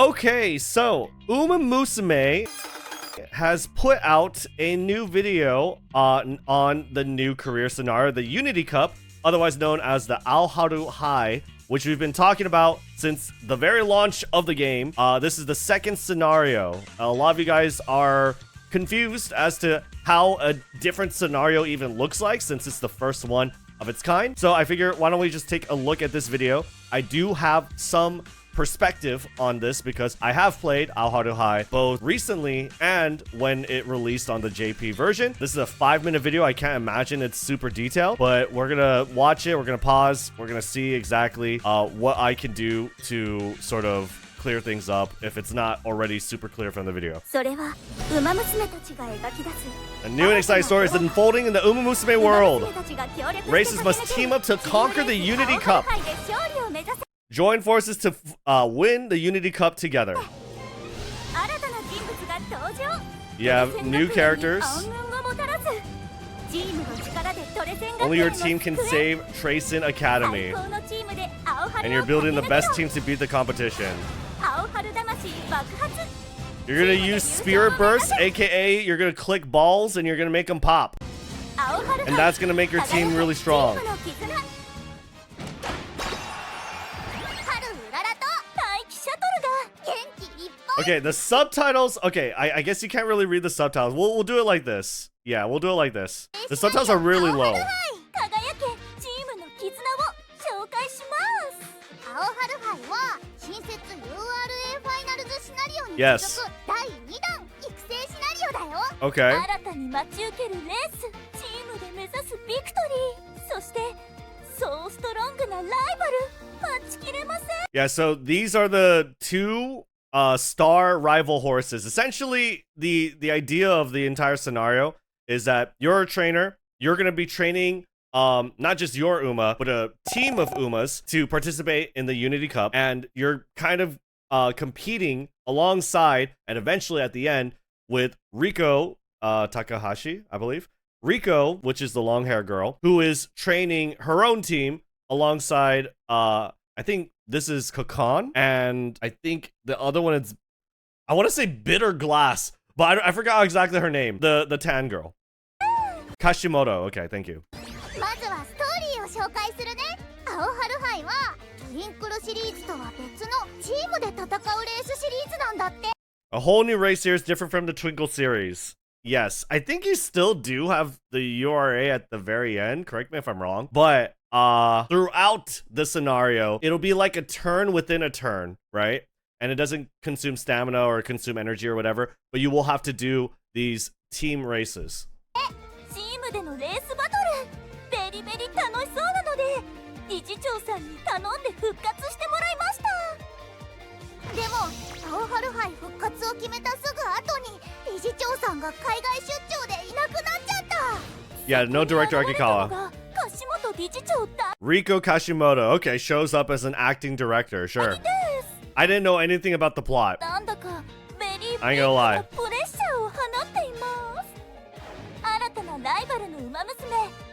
Okay, so Umamusume has put out a new video on the new career scenario, the Unity Cup, otherwise known as the Aoharu High, which we've been talking about since the very launch of the game. This is the second scenario. A lot of you guys are confused as to how a different scenario even looks like since it's the first one of its kind. So I figure, why don't we just take a look at this video? I do have some perspective on this because I have played Aoharu High both recently and when it released on the JP version. This is a 5-minute video. I can't imagine it's super detailed, but we're gonna watch it. We're gonna pause. We're gonna see exactly what I can do to sort of clear things up if it's not already super clear from the video. A new and exciting story is unfolding in the Umamusume world. Racers must team up to conquer the Unity Cup. Join forces to win the Unity Cup together. You have new characters. Only your team can save Preseason Academy. And you're building the best teams to beat the competition. You're gonna use Spirit Burst, aka you're gonna click balls and you're gonna make them pop. And that's gonna make your team really strong. Okay, the subtitles. Okay, I guess you can't really read the subtitles. We'll do it like this. Yeah, we'll do it like this. The subtitles are really low. Yes. Okay. Yeah, so these are the two star rival horses. Essentially, the idea of the entire scenario is that you're a trainer. You're going to be training not just your Uma, but a team of Umas to participate in the Unity Cup. And you're kind of competing alongside and eventually at the end with Riko Takahashi, I believe. Riko, which is the long-haired girl, who is training her own team alongside, I think this is Kakan, and I think the other one is, I want to say Bitter Glass, but I forgot exactly her name. The tan girl. Kashimoto. Okay, thank you. A whole new race series different from the Twinkle series. Yes, I think you still do have the URA at the very end. Correct me if I'm wrong. But throughout the scenario, it'll be like a turn within a turn, right? And it doesn't consume stamina or consume energy or whatever, but you will have to do these team races. Yeah, no director Akikawa. Riko Kashimoto, okay, shows up as an acting director, sure. I didn't know anything about the plot. I ain't gonna lie.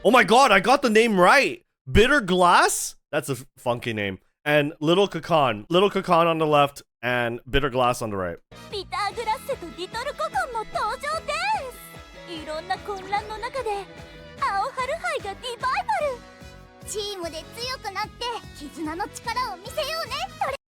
Oh my god, I got the name right! Bitter Glass? That's a funky name. And Little Kakan. Little Kakan on the left and Bitter Glass on the right.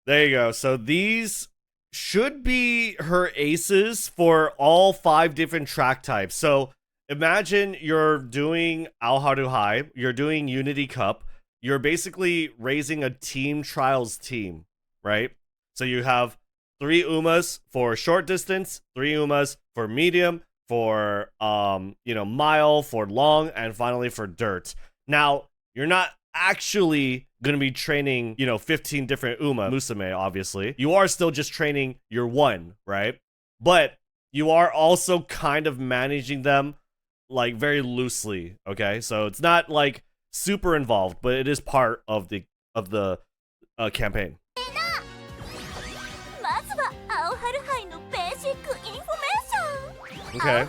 There you go. So these should be her aces for all 5 different track types. So imagine you're doing Aoharu High, you're doing Unity Cup, you're basically raising a team trials team, right? So you have 3 Umas for short distance, 3 Umas for medium, for mile, for long, and finally for dirt. Now, you're not actually going to be training, 15 different Umamusume, obviously. You are still just training your one, right? But you are also kind of managing them like very loosely, okay? So it's not like super involved, but it is part of the campaign. Okay.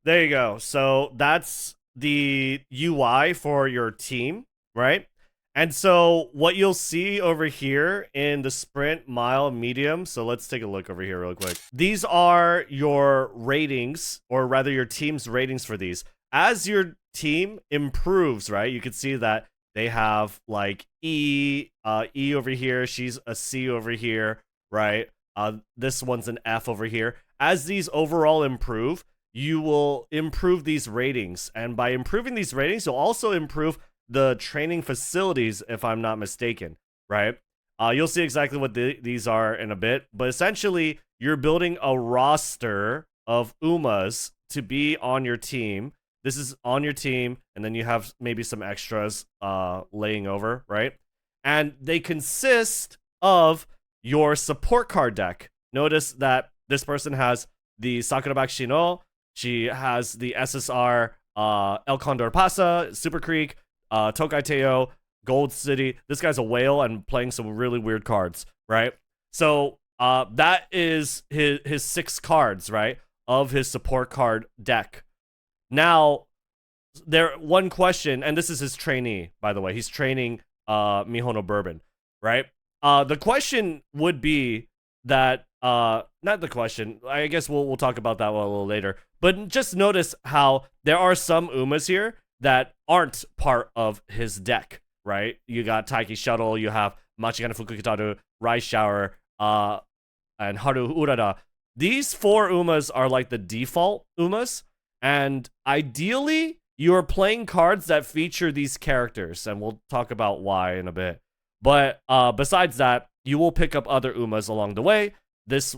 There you go. So that's the UI for your team, right? And so what you'll see over here in the sprint, mile, medium. So let's take a look over here real quick. These are your ratings, or rather your team's ratings for these. As your team improves, right? You can see that they have like E over here. She's a C over here, right? This one's an F over here. As these overall improve, you will improve these ratings. And by improving these ratings, you'll also improve the training facilities, if I'm not mistaken, right? You'll see exactly what these are in a bit, but essentially, you're building a roster of Umas to be on your team. This is on your team, and then you have maybe some extras laying over, right? And they consist of your support card deck. Notice that this person has the Sakurabaki Shino, she has the SSR El Condor Pasa, Super Creek, Tokai Teo, Gold City. This guy's a whale and playing some really weird cards, right? So that is his 6 cards, right, of his support card deck. Now, one question, and this is his trainee, by the way. He's training Mihono Bourbon, right? The question would be that, not the question, I guess we'll talk about that one a little later, but just notice how there are some Umas here that aren't part of his deck, right? You got Taiki Shuttle, you have Machigana Fukukitaru, Rice Shower, and Haru Urara. These 4 Umas are like the default Umas, and ideally, you are playing cards that feature these characters, and we'll talk about why in a bit. But besides that, you will pick up other Umas along the way. This,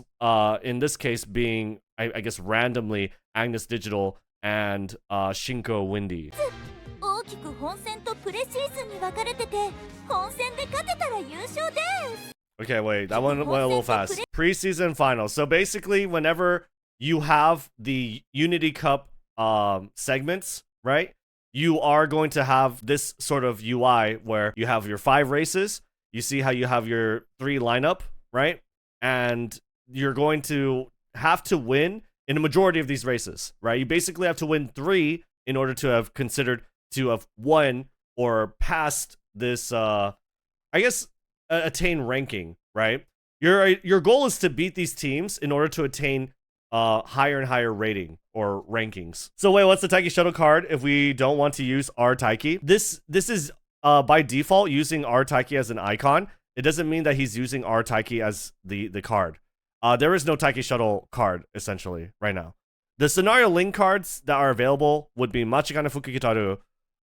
in this case, being, I guess, randomly Agnes Digital and Shinko Windy. Okay, wait, that one went a little fast. Preseason finals. So basically, whenever you have the Unity Cup segments, right, you are going to have this sort of UI where you have your 5 races. You see how you have your 3 lineup, right? And you're going to have to win in a majority of these races, right? You basically have to win 3 in order to have considered to have won or passed this, I guess, attain ranking, right? Your goal is to beat these teams in order to attain higher and higher rating or rankings. So wait, what's the Taiki Shuttle card if we don't want to use our Taiki? This is by default using our Taiki as an icon. It doesn't mean that he's using our Taiki as the card. There is no Taiki Shuttle card, essentially, right now. The scenario link cards that are available would be Machigana Fukukitaru,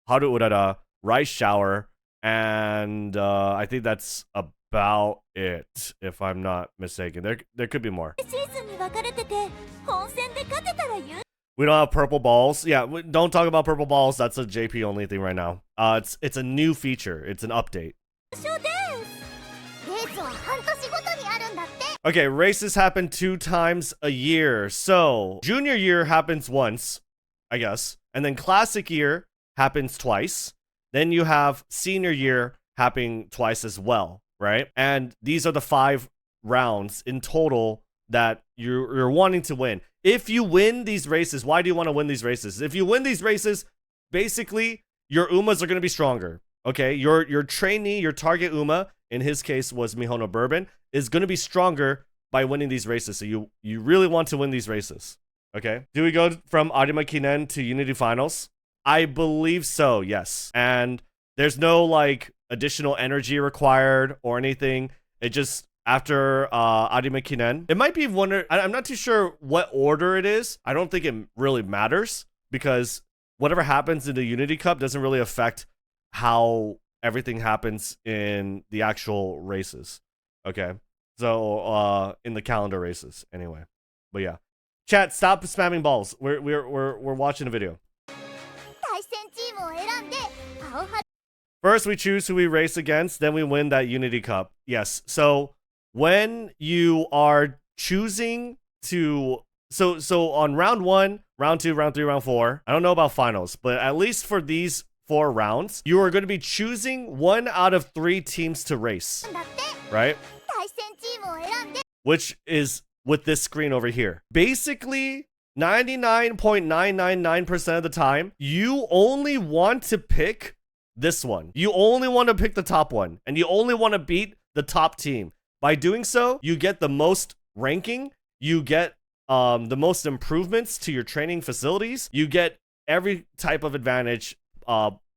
Haru Urara, Rice Shower, and I think that's about it, if I'm not mistaken. There could be more. We don't have purple balls. Yeah, don't talk about purple balls. That's a JP only thing right now. It's a new feature. It's an update. Okay, races happen 2 times a year. So, junior year happens once, I guess. And then classic year happens twice. Then you have senior year happening twice as well, right? And these are the 5 rounds in total that you're wanting to win. If you win these races, why do you want to win these races? If you win these races, basically, your Umas are going to be stronger, okay? Your trainee, your target Uma, in his case was Mihono Bourbon, is going to be stronger by winning these races. So you really want to win these races, okay? Do we go from Arima Kinen to Unity Finals? I believe so, yes. And there's no, like, additional energy required or anything. It just, after Arima Kinen, it might be I'm not too sure what order it is. I don't think it really matters, because whatever happens in the Unity Cup doesn't really affect how everything happens in the actual races. Okay, so in the calendar races, anyway. But yeah, chat, stop spamming balls. We're watching a video. First, we choose who we race against, then we win that Unity Cup. Yes. So when you are choosing to, so on round 1, round 2, round 3, round 4. I don't know about finals, but at least for these 4 rounds, you are going to be choosing 1 out of 3 teams to race, right? Which is with this screen over here. Basically, 99.999% of the time, you only want to pick this one. You only want to pick the top one, and you only want to beat the top team. By doing so, you get the most ranking, you get the most improvements to your training facilities, you get every type of advantage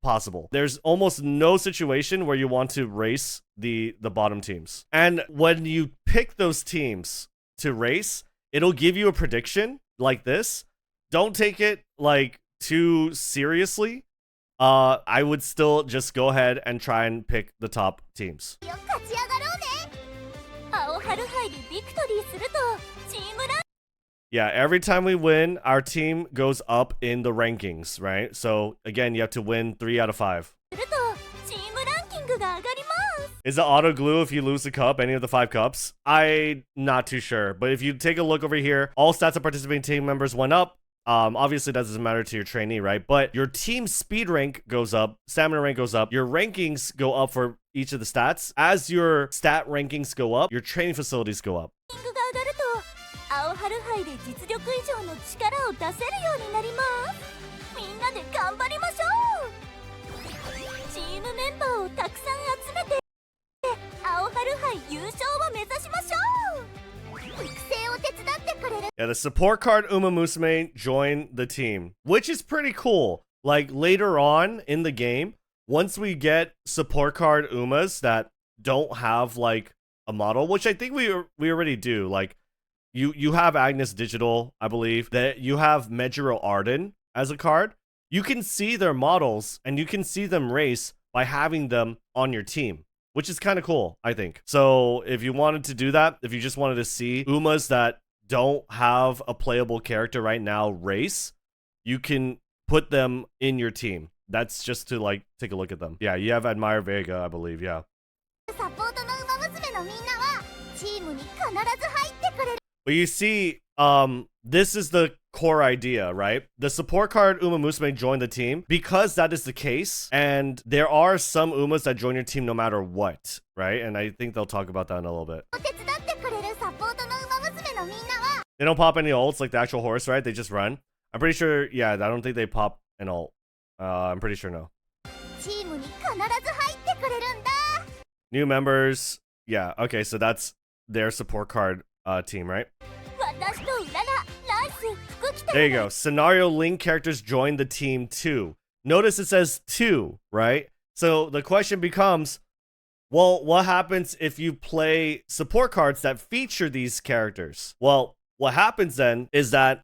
possible. There's almost no situation where you want to race the bottom teams. And when you pick those teams to race, it'll give you a prediction like this. Don't take it like too seriously. I would still just go ahead and try and pick the top teams. Yeah, every time we win, our team goes up in the rankings, right? So again, you have to win 3 out of 5. Is it auto glue if you lose the cup, any of the 5 cups? I'm not too sure, but if you take a look over here, all stats of participating team members went up. Obviously that doesn't matter to your trainee, right? But your team speed rank goes up, stamina rank goes up, your rankings go up for each of the stats. As your stat rankings go up, your training facilities go up. Yeah, the support card umamusume joined the team, which is pretty cool. Like later on in the game, once we get support card umas that don't have like a model, which I think we already do. Like you have Agnes Digital, I believe, that you have Mejiro Arden as a card. You can see their models and you can see them race by having them on your team, which is kind of cool, I think. So if you wanted to do that, if you just wanted to see umas that don't have a playable character right now race, you can put them in your team. That's just to like take a look at them. Yeah, you have Admire Vega, I believe. Yeah. But you see, this is the core idea, right? The support card umamusume join the team because that is the case, and there are some umas that join your team no matter what, right? And I think they'll talk about that in a little bit. They don't pop any ults like the actual horse, right? They just run. I'm pretty sure, yeah, I don't think they pop an ult. I'm pretty sure no. New members. Yeah, okay, so that's their support card team, right? There you go. Scenario Link characters join the team too. Notice it says 2, right? So the question becomes, well, what happens if you play support cards that feature these characters? Well, what happens then is that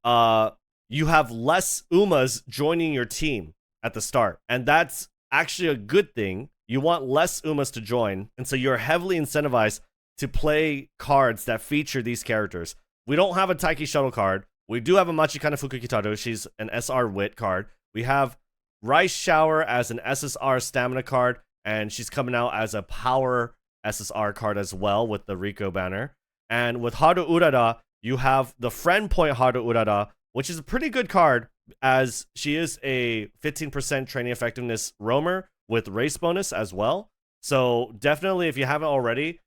you have less umas joining your team at the start. And that's actually a good thing. You want less umas to join. And so you're heavily incentivized to play cards that feature these characters. We don't have a Taiki Shuttle card. We do have a Machikana Fukukitaro. She's an SR Wit card. We have Rice Shower as an SSR Stamina card. And she's coming out as a Power SSR card as well with the Rico banner. And with Haru Urara, you have the Friend Point Haru Urara, which is a pretty good card as she is a 15% training effectiveness roamer with race bonus as well. So definitely, if you haven't already,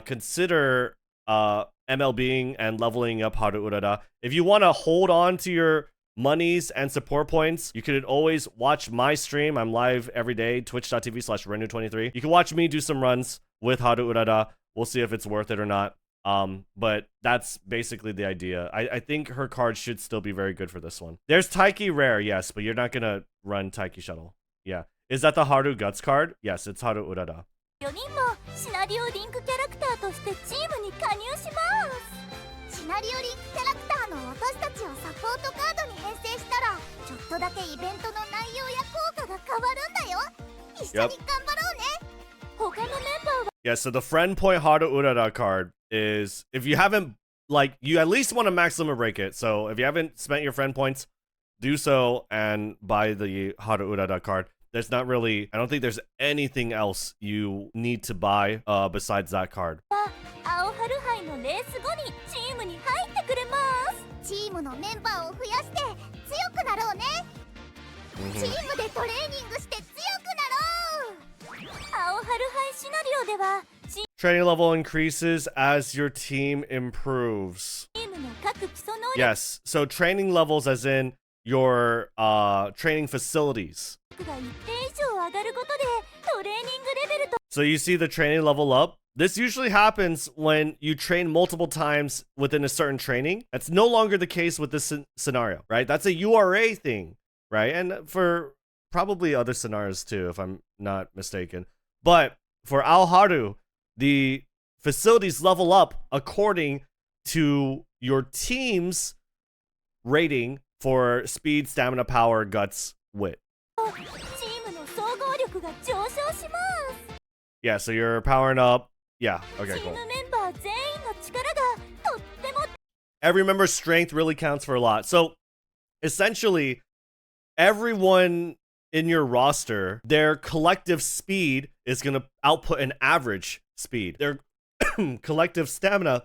consider MLBing and leveling up Haru Urara. If you want to hold on to your monies and support points, you could always watch my stream. I'm live every day, twitch.tv/Rednu23. You can watch me do some runs with Haru Urara. We'll see if it's worth it or not. But that's basically the idea. I think her card should still be very good for this one. There's Taiki Rare, yes, but you're not gonna run Taiki Shuttle. Yeah. Is that the Haru Guts card? Yes, it's Haru Urara. Yep. Yeah, so the Friend Point Haru Urara card is, if you haven't, like, you at least want to max limit break it. So if you haven't spent your friend points, do so and buy the Haru Urara card. There's not really, I don't think there's anything else you need to buy besides that card. Training level increases as your team improves. Yes, so training levels as in your training facilities. So you see the training level up. This usually happens when you train multiple times within a certain training. That's no longer the case with this scenario, right? That's a URA thing, right? And for probably other scenarios too, if I'm not mistaken. But for Aoharu, the facilities level up according to your team's rating for speed, stamina, power, guts, wit. Yeah, so you're powering up. Yeah, okay, cool. Every member's strength really counts for a lot. So essentially, everyone in your roster, their collective speed is going to output an average speed. Their collective stamina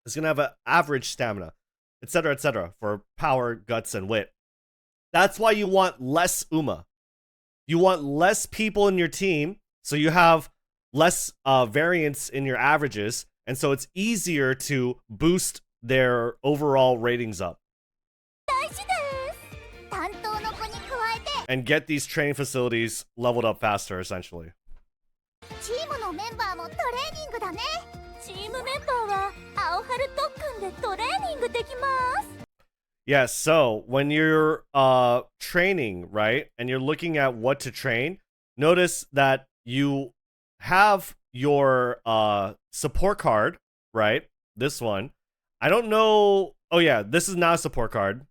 is going to have an average stamina, etc., for power, guts, and wit. That's why you want less Uma. You want less people in your team, so you have less variance in your averages, and so it's easier to boost their overall ratings up. And get these training facilities leveled up faster, essentially. Yes, so when you're training, right, and you're looking at what to train, notice that you have your support card, right? This one. I don't know. Oh yeah, this is not a support card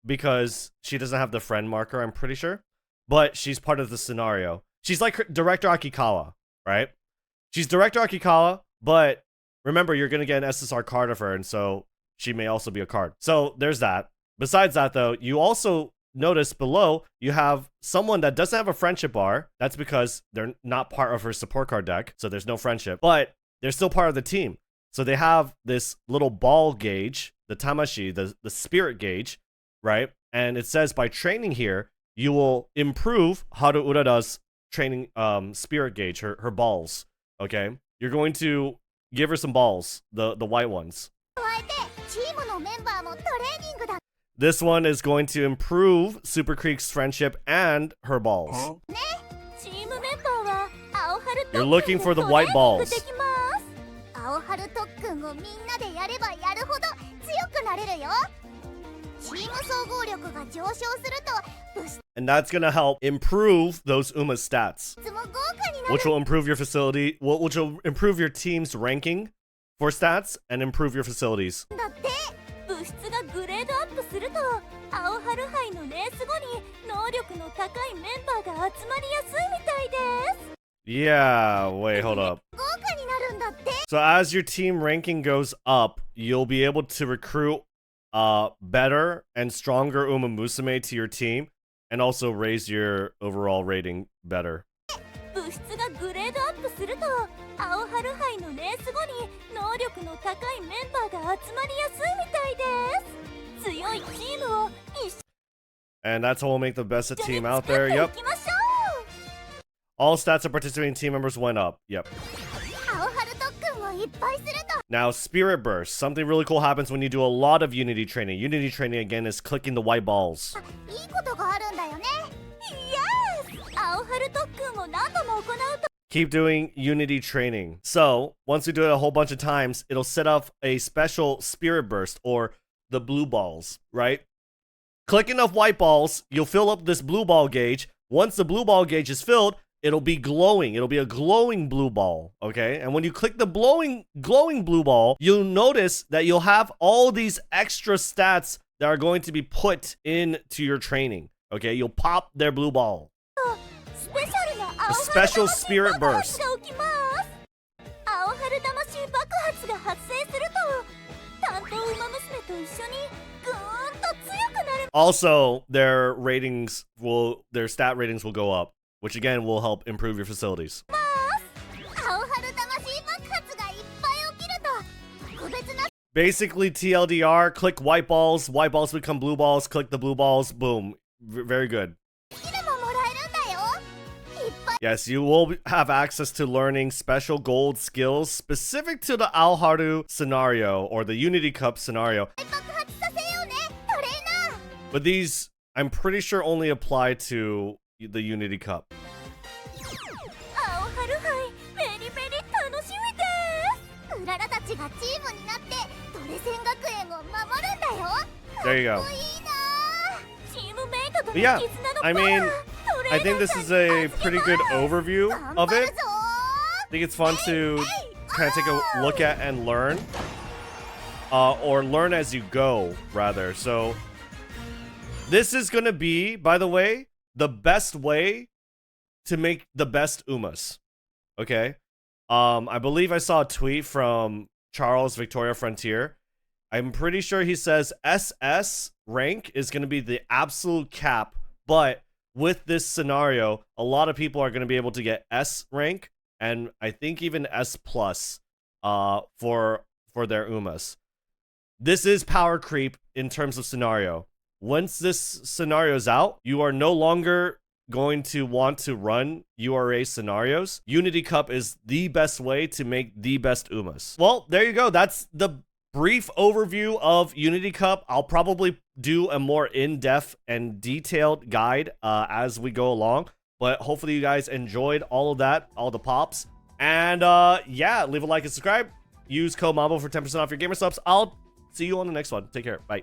because she doesn't have the friend marker, I'm pretty sure. But she's part of the scenario. She's like Director Akikawa, right? She's Director Akikawa, but remember, you're going to get an SSR card of her, and so she may also be a card. So there's that. Besides that, though, you also notice below you have someone that doesn't have a friendship bar. That's because they're not part of her support card deck, so there's no friendship, but they're still part of the team. So they have this little ball gauge, the tamashi, the spirit gauge, right? And it says by training here, you will improve Haru Urara's training spirit gauge, her balls, okay? You're going to give her some balls, the white ones. This one is going to improve Super Creek's friendship and her balls. You're looking for the white balls. And that's gonna help improve those Uma stats, which will improve your facility, which will improve your team's ranking for stats and improve your facilities. Yeah, wait, hold up. So as your team ranking goes up, you'll be able to recruit better and stronger umamusume to your team, and also raise your overall rating better. And that's how we'll make the best team out there. Yep. All stats of participating team members went up. Yep. Now, Spirit Burst. Something really cool happens when you do a lot of Unity training. Unity training, again, is clicking the white balls. Keep doing Unity training. So, once you do it a whole bunch of times, it'll set up a special Spirit Burst, or the blue balls, right? Click enough white balls, you'll fill up this blue ball gauge. Once the blue ball gauge is filled, it'll be glowing. It'll be a glowing blue ball, okay? And when you click the glowing blue ball, you'll notice that you'll have all these extra stats that are going to be put into your training, okay? You'll pop their blue ball. A special Spirit Burst. Also, their stat ratings will go up, which again will help improve your facilities. Basically, TLDR, click white balls become blue balls, click the blue balls, boom. Very good. Yes, you will have access to learning special gold skills specific to the Aoharu scenario, or the Unity Cup scenario. But these I'm pretty sure only apply to the Unity Cup. 青春杯メリメリ楽しみです。うららたちがチームになってトレセン学園を守るんだよ。 There you go. かっこいいな。チームメイトとの But yeah, 絆のパワー。 I mean, I think this is a pretty good overview of it. I think it's fun to kind of take a look at and learn. Or learn as you go, rather. So, this is going to be, by the way, the best way to make the best Umas. Okay? I believe I saw a tweet from Charles Victoria Frontier. I'm pretty sure he says SS rank is going to be the absolute cap, but with this scenario, a lot of people are going to be able to get S rank, and I think even S plus for their Umas. This is power creep in terms of scenario. Once this scenario is out, you are no longer going to want to run URA scenarios. Unity Cup is the best way to make the best Umas. Well, there you go. That's the brief overview of Unity Cup. I'll probably do a more in-depth and detailed guide as we go along. But hopefully you guys enjoyed all of that, all the pops. And yeah, leave a like and subscribe. Use code MAMBO for 10% off your gamer subs. I'll see you on the next one. Take care. Bye.